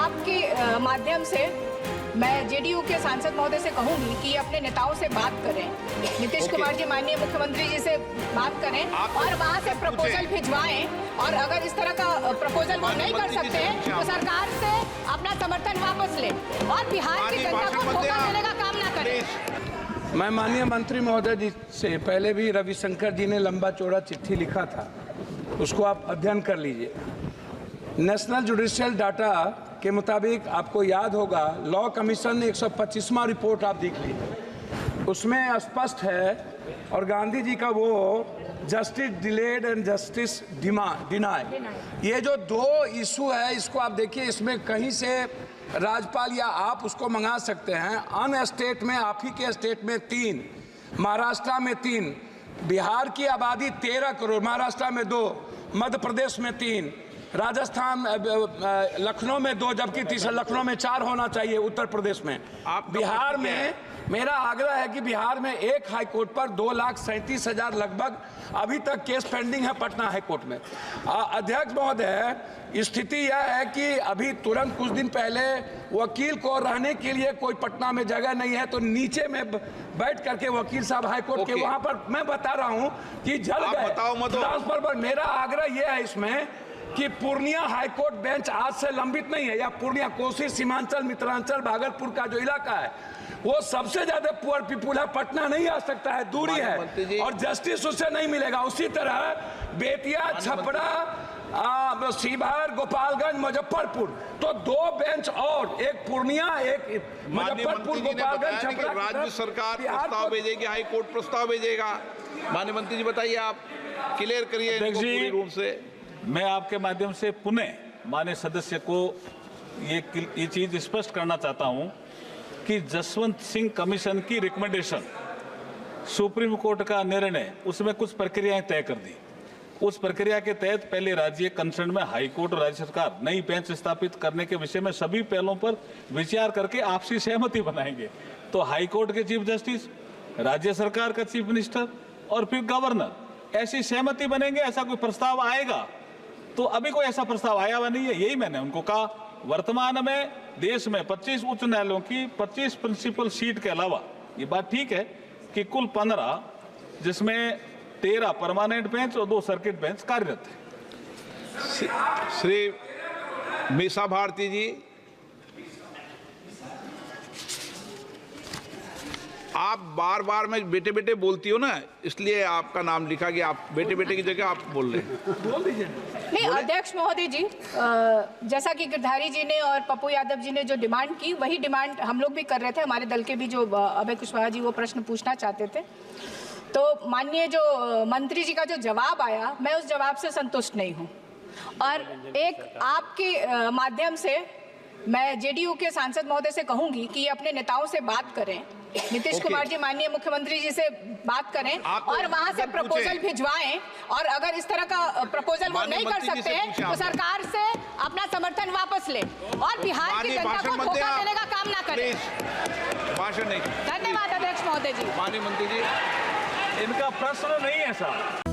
आपके माध्यम से मैं जेडीयू के सांसद महोदय से कहूंगी कि अपने नेताओं से बात करें, नीतीश कुमार जी माननीय मुख्यमंत्री जी से बात करें और वहां से प्रपोजल भिजवाएं। और अगर इस तरह का प्रपोजल वो नहीं कर सकते हैं तो सरकार से अपना समर्थन वापस लें और बिहार की जनता को धोखा देने का काम ना करें। मैं माननीय मंत्री महोदय जी से पहले भी रविशंकर जी ने लंबा चौड़ा चिट्ठी लिखा था, उसको आप अध्ययन कर लीजिए। नेशनल जुडिशियल डाटा के मुताबिक आपको याद होगा, लॉ कमीशन ने 125वां रिपोर्ट आप देख लीजिए, उसमें स्पष्ट है और गांधी जी का वो justice delayed and justice deny, ये जो दो इशू है इसको आप देखिए, इसमें कहीं से राज्यपाल या आप उसको मंगा सकते हैं। अन स्टेट में आप ही के स्टेट में 3, महाराष्ट्र में 3, बिहार की आबादी 13 करोड़, महाराष्ट्र में 2, मध्य प्रदेश में 3, राजस्थान लखनऊ में 2, जबकि तीसरा लखनऊ में 4 होना चाहिए, उत्तर प्रदेश में। बिहार में मेरा आग्रह है कि बिहार में एक हाई कोर्ट पर 2,37,000 लगभग अभी तक केस पेंडिंग है पटना हाई कोर्ट में। अध्यक्ष महोदय, स्थिति यह है कि अभी तुरंत कुछ दिन पहले वकील को रहने के लिए कोई पटना में जगह नहीं है, तो नीचे में बैठ करके वकील साहब हाई कोर्ट के वहां पर मैं बता रहा हूं कि जल गए ट्रांसफर पर। मेरा आग्रह यह है इसमें कि पूर्णिया हाईकोर्ट बेंच आज से लंबित नहीं है, या पूर्णिया, कोसी, सीमांचल, मिथिलांचल, भागलपुर का जो इलाका है वो सबसे ज्यादा पुअर पीपुल है, पटना नहीं आ सकता है, दूरी है और जस्टिस उससे नहीं मिलेगा। उसी तरह बेतिया, छपरा, सीभार, गोपालगंज, मुजफ्फरपुर, तो 2 बेंच और, एक पूर्णिया, एक मुजफ्फरपुर, गोपालगंज, छपरा। राज्य सरकार प्रस्ताव भेजेगी, हाई कोर्ट प्रस्ताव भेजेगा। माननीय मंत्री जी बताइए, आप क्लियर करिए पूरी रूम से। मैं आपके माध्यम से पुनः माननीय सदस्य को ये चीज स्पष्ट करना चाहता हूं कि जसवंत सिंह कमीशन की रिकमेंडेशन, सुप्रीम कोर्ट का निर्णय, उसमें कुछ प्रक्रियाएं तय कर दी। उस प्रक्रिया के तहत पहले राज्य कंसर्न में हाई कोर्ट और राज्य सरकार नई बेंच स्थापित करने के विषय में सभी पहलों पर विचार करके आपसी सहमति बनाएंगे। तो हाई कोर्ट के चीफ जस्टिस, राज्य सरकार का चीफ मिनिस्टर और फिर गवर्नर, ऐसी सहमति बनेंगे। ऐसा कोई प्रस्ताव आएगा तो अभी कोई ऐसा प्रस्ताव आया हुआ नहीं है, यही मैंने उनको कहा। वर्तमान में देश में 25 उच्च न्यायालयों की 25 प्रिंसिपल सीट के अलावा, ये बात ठीक है कि कुल 15, जिसमें 13 परमानेंट बेंच और 2 सर्किट बेंच कार्यरत है। श्री मीसा भारती जी, आप बार बार में बेटे बेटे बोलती हो ना, इसलिए आपका नाम लिखा कि आप बेटे बेटे की जगह आप बोल रहे हैं। बोल दीजिए। नहीं, अध्यक्ष महोदय जी, जैसा कि गिरधारी जी ने और पप्पू यादव जी ने जो डिमांड की, वही डिमांड हम लोग भी कर रहे थे। हमारे दल के भी जो अभय कुशवाहा जी वो प्रश्न पूछना चाहते थे, तो माननीय जो मंत्री जी का जो जवाब आया, मैं उस जवाब से संतुष्ट नहीं हूँ। और एक आपके माध्यम से मैं जेडीयू के सांसद महोदय से कहूंगी कि अपने नेताओं से बात करें, नीतीश कुमार जी माननीय मुख्यमंत्री जी से बात करें और वहां से प्रपोजल भिजवाएं। और अगर इस तरह का प्रपोजल वो नहीं कर सकते हैं तो सरकार से अपना समर्थन वापस लें और बिहार की जनता को धोखा देने का काम ना करें। भाषण नहीं। धन्यवाद अध्यक्ष महोदय जी। माननीय मंत्री जी, इनका प्रश्न नहीं है साहब।